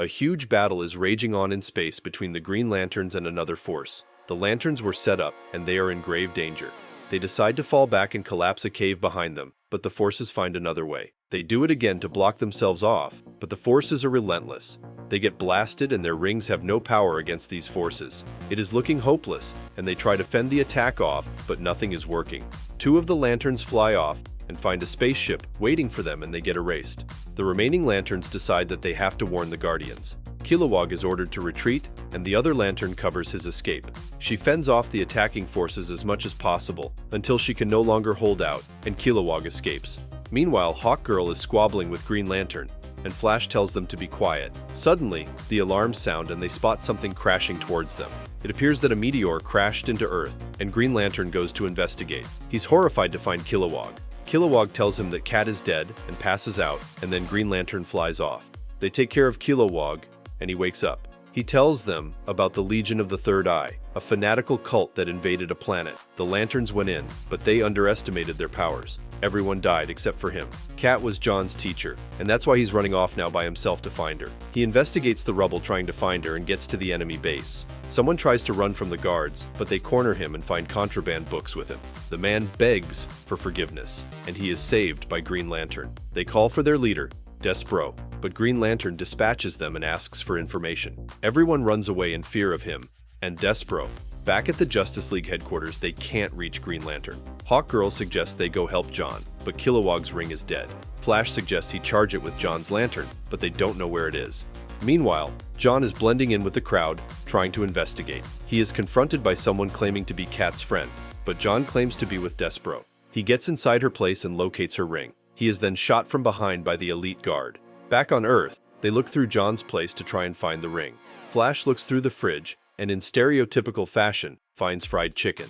A huge battle is raging on in space between the Green Lanterns and another force. The lanterns were set up, and they are in grave danger. They decide to fall back and collapse a cave behind them, but the forces find another way. They do it again to block themselves off, but the forces are relentless. They get blasted and their rings have no power against these forces. It is looking hopeless, and they try to fend the attack off, but nothing is working. Two of the lanterns fly off and find a spaceship waiting for them, and they get erased. The remaining lanterns decide that they have to warn the Guardians. Kilowog is ordered to retreat, and the other lantern covers his escape. She fends off the attacking forces as much as possible until she can no longer hold out, and Kilowog escapes. Meanwhile, Hawkgirl is squabbling with Green Lantern, and Flash tells them to be quiet. Suddenly, the alarms sound and they spot something crashing towards them. It appears that a meteor crashed into Earth, and Green Lantern goes to investigate. He's horrified to find Kilowog. Kilowog tells him that Cat is dead and passes out, and then Green Lantern flies off. They take care of Kilowog, and he wakes up. He tells them about the Legion of the Third Eye, a fanatical cult that invaded a planet. The Lanterns went in, but they underestimated their powers. Everyone died except for him. Cat was John's teacher, and that's why he's running off now by himself to find her. He investigates the rubble trying to find her and gets to the enemy base. Someone tries to run from the guards, but they corner him and find contraband books with him. The man begs for forgiveness, and he is saved by Green Lantern. They call for their leader, Despero, but Green Lantern dispatches them and asks for information. Everyone runs away in fear of him, and Despero. Back at the Justice League headquarters, they can't reach Green Lantern. Hawkgirl suggests they go help John, but Kilowog's ring is dead. Flash suggests he charge it with John's lantern, but they don't know where it is. Meanwhile, John is blending in with the crowd, trying to investigate. He is confronted by someone claiming to be Cat's friend, but John claims to be with Despero. He gets inside her place and locates her ring. He is then shot from behind by the elite guard. Back on Earth, they look through John's place to try and find the ring. Flash looks through the fridge, and in stereotypical fashion, finds fried chicken.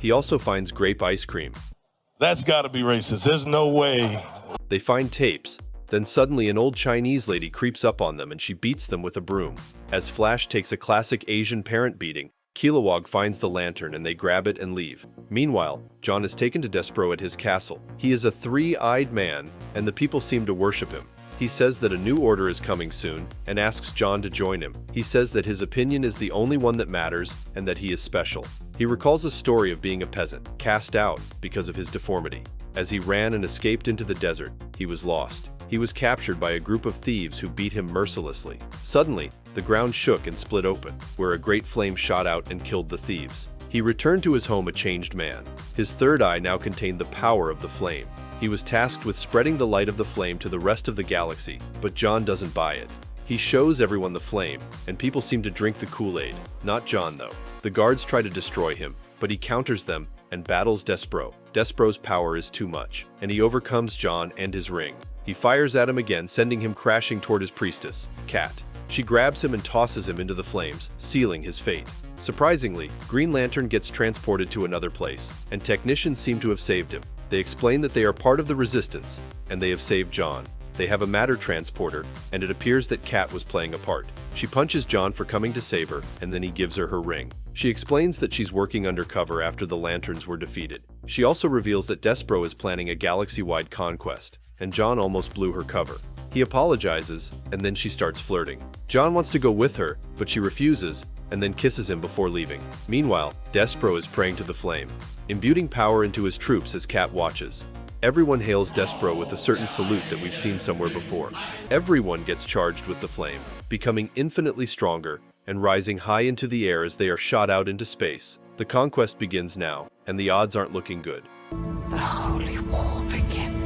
He also finds grape ice cream. That's gotta be racist. There's no way. They find tapes. Then suddenly an old Chinese lady creeps up on them and she beats them with a broom. As Flash takes a classic Asian parent beating, Kilowog finds the lantern and they grab it and leave. Meanwhile, John is taken to Despero at his castle. He is a three-eyed man, and the people seem to worship him. He says that a new order is coming soon and asks John to join him. He says that his opinion is the only one that matters and that he is special. He recalls a story of being a peasant, cast out because of his deformity. As he ran and escaped into the desert, he was lost. He was captured by a group of thieves who beat him mercilessly. Suddenly, the ground shook and split open, where a great flame shot out and killed the thieves. He returned to his home a changed man. His third eye now contained the power of the flame. He was tasked with spreading the light of the flame to the rest of the galaxy, but John doesn't buy it. He shows everyone the flame, and people seem to drink the Kool-Aid. Not John, though. The guards try to destroy him, but he counters them and battles Despero. Despero's power is too much, and he overcomes John and his ring. He fires at him again, sending him crashing toward his priestess, Cat. She grabs him and tosses him into the flames, sealing his fate. Surprisingly, Green Lantern gets transported to another place, and technicians seem to have saved him. They explain that they are part of the Resistance, and they have saved John. They have a matter transporter, and it appears that Cat was playing a part. She punches John for coming to save her, and then he gives her her ring. She explains that she's working undercover after the Lanterns were defeated. She also reveals that Despero is planning a galaxy-wide conquest, and John almost blew her cover. He apologizes, and then she starts flirting. John wants to go with her, but she refuses, and then kisses him before leaving. Meanwhile, Despero is praying to the flame, imbuing power into his troops as Cat watches. Everyone hails Despero with a certain salute that we've seen somewhere before. Everyone gets charged with the flame, becoming infinitely stronger and rising high into the air as they are shot out into space. The conquest begins now, and the odds aren't looking good. The holy war begins.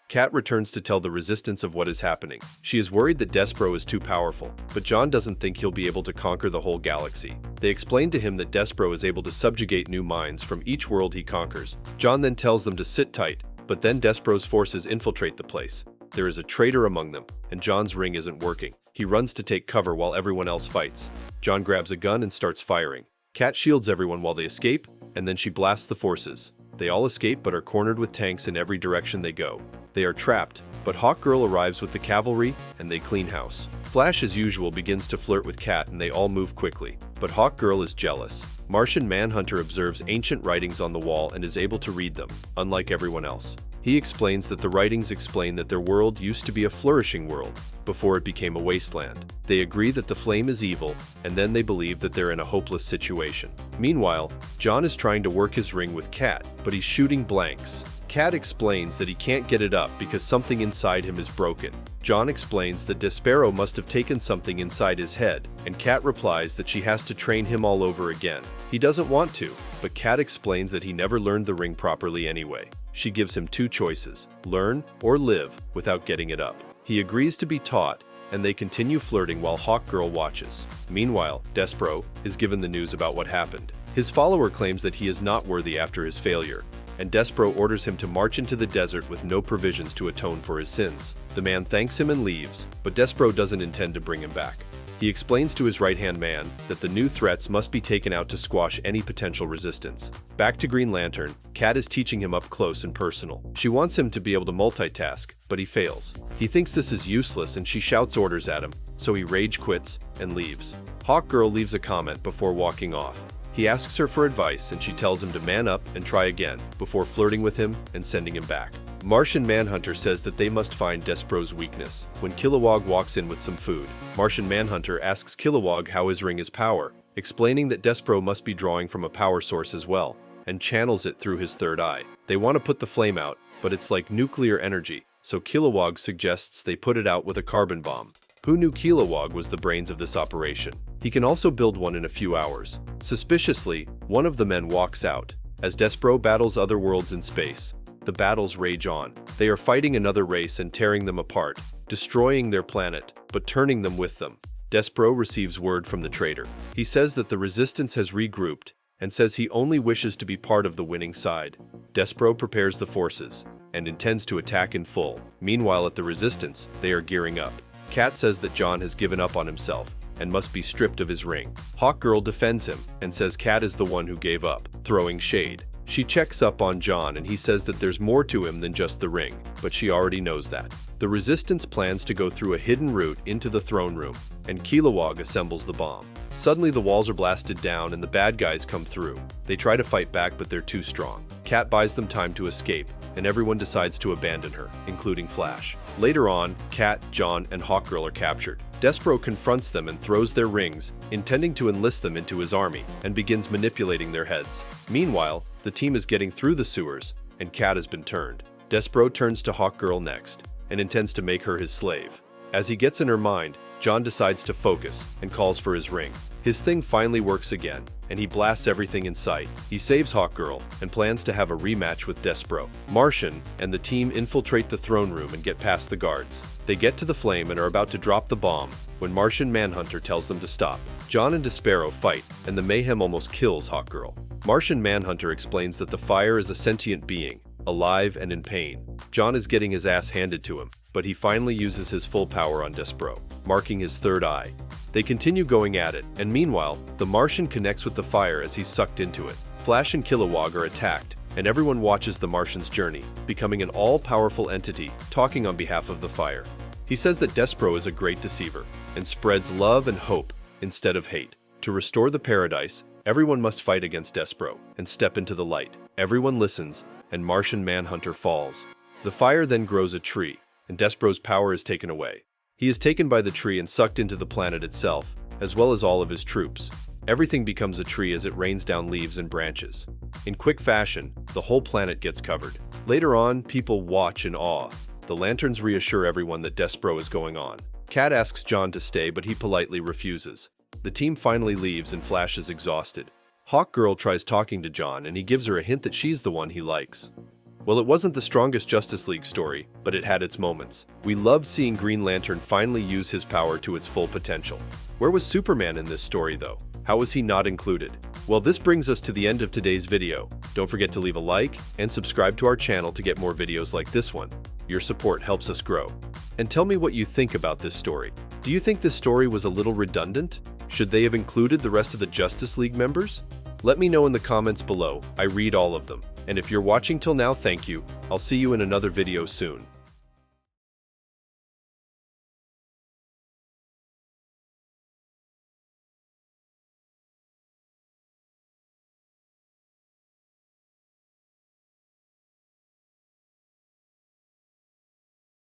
Cat returns to tell the Resistance of what is happening. She is worried that Despero is too powerful, but John doesn't think he'll be able to conquer the whole galaxy. They explain to him that Despero is able to subjugate new minds from each world he conquers. John then tells them to sit tight, but then Despero's forces infiltrate the place. There is a traitor among them, and John's ring isn't working. He runs to take cover while everyone else fights. John grabs a gun and starts firing. Cat shields everyone while they escape, and then she blasts the forces. They all escape but are cornered with tanks in every direction they go. They are trapped, but Hawkgirl arrives with the cavalry, and they clean house. Flash, as usual, begins to flirt with Cat, and they all move quickly. But Hawkgirl is jealous. Martian Manhunter observes ancient writings on the wall and is able to read them, unlike everyone else. He explains that the writings explain that their world used to be a flourishing world before it became a wasteland. They agree that the flame is evil, and then they believe that they're in a hopeless situation. Meanwhile, John is trying to work his ring with Cat, but he's shooting blanks. Cat explains that he can't get it up because something inside him is broken. John explains that Despero must have taken something inside his head, and Cat replies that she has to train him all over again. He doesn't want to, but Cat explains that he never learned the ring properly anyway. She gives him two choices, learn or live without getting it up. He agrees to be taught, and they continue flirting while Hawkgirl watches. Meanwhile, Despero is given the news about what happened. His follower claims that he is not worthy after his failure, and Despero orders him to march into the desert with no provisions to atone for his sins. The man thanks him and leaves, but Despero doesn't intend to bring him back. He explains to his right-hand man that the new threats must be taken out to squash any potential resistance. Back to Green Lantern, Cat is teaching him up close and personal. She wants him to be able to multitask, but he fails. He thinks this is useless and she shouts orders at him, so he rage quits and leaves. Hawkgirl leaves a comment before walking off. He asks her for advice and she tells him to man up and try again, before flirting with him and sending him back. Martian Manhunter says that they must find Despero's weakness. When Kilowog walks in with some food, Martian Manhunter asks Kilowog how his ring is power, explaining that Despero must be drawing from a power source as well, and channels it through his third eye. They want to put the flame out, but it's like nuclear energy, so Kilowog suggests they put it out with a carbon bomb. Who knew Kilowog was the brains of this operation? He can also build one in a few hours. Suspiciously, one of the men walks out. As Despero battles other worlds in space, the battles rage on. They are fighting another race and tearing them apart, destroying their planet, but turning them with them. Despero receives word from the traitor. He says that the resistance has regrouped, and says he only wishes to be part of the winning side. Despero prepares the forces, and intends to attack in full. Meanwhile at the resistance, they are gearing up. Cat says that John has given up on himself, and must be stripped of his ring. Hawkgirl defends him, and says Cat is the one who gave up, throwing shade. She checks up on John and he says that there's more to him than just the ring, but she already knows that. The Resistance plans to go through a hidden route into the throne room, and Kilowog assembles the bomb. Suddenly the walls are blasted down and the bad guys come through. They try to fight back but they're too strong. Cat buys them time to escape, and everyone decides to abandon her, including Flash. Later on, Cat, John, and Hawkgirl are captured. Despero confronts them and throws their rings, intending to enlist them into his army, and begins manipulating their heads. Meanwhile, the team is getting through the sewers, and Cat has been turned. Despero turns to Hawkgirl next, and intends to make her his slave. As he gets in her mind, John decides to focus, and calls for his ring. His thing finally works again, and he blasts everything in sight. He saves Hawkgirl, and plans to have a rematch with Despero. Martian and the team infiltrate the throne room and get past the guards. They get to the flame and are about to drop the bomb, when Martian Manhunter tells them to stop. John and Despero fight, and the mayhem almost kills Hawkgirl. Martian Manhunter explains that the fire is a sentient being, alive and in pain. John is getting his ass handed to him, but he finally uses his full power on Despero, marking his third eye. They continue going at it, and meanwhile, the Martian connects with the fire as he's sucked into it. Flash and Kilowog are attacked, and everyone watches the Martian's journey, becoming an all-powerful entity, talking on behalf of the fire. He says that Despero is a great deceiver, and spreads love and hope instead of hate. To restore the paradise, everyone must fight against Despero, and step into the light. Everyone listens, and Martian Manhunter falls. The fire then grows a tree, and Despero's power is taken away. He is taken by the tree and sucked into the planet itself, as well as all of his troops. Everything becomes a tree as it rains down leaves and branches. In quick fashion, the whole planet gets covered. Later on, people watch in awe. The lanterns reassure everyone that Despero is going on. Cat asks John to stay, but he politely refuses. The team finally leaves and Flash is exhausted. Hawkgirl tries talking to John and he gives her a hint that she's the one he likes. Well, it wasn't the strongest Justice League story, but it had its moments. We loved seeing Green Lantern finally use his power to its full potential. Where was Superman in this story, though? How was he not included? Well, this brings us to the end of today's video. Don't forget to leave a like and subscribe to our channel to get more videos like this one. Your support helps us grow. And tell me what you think about this story. Do you think this story was a little redundant? Should they have included the rest of the Justice League members? Let me know in the comments below. I read all of them. And if you're watching till now, thank you. I'll see you in another video soon.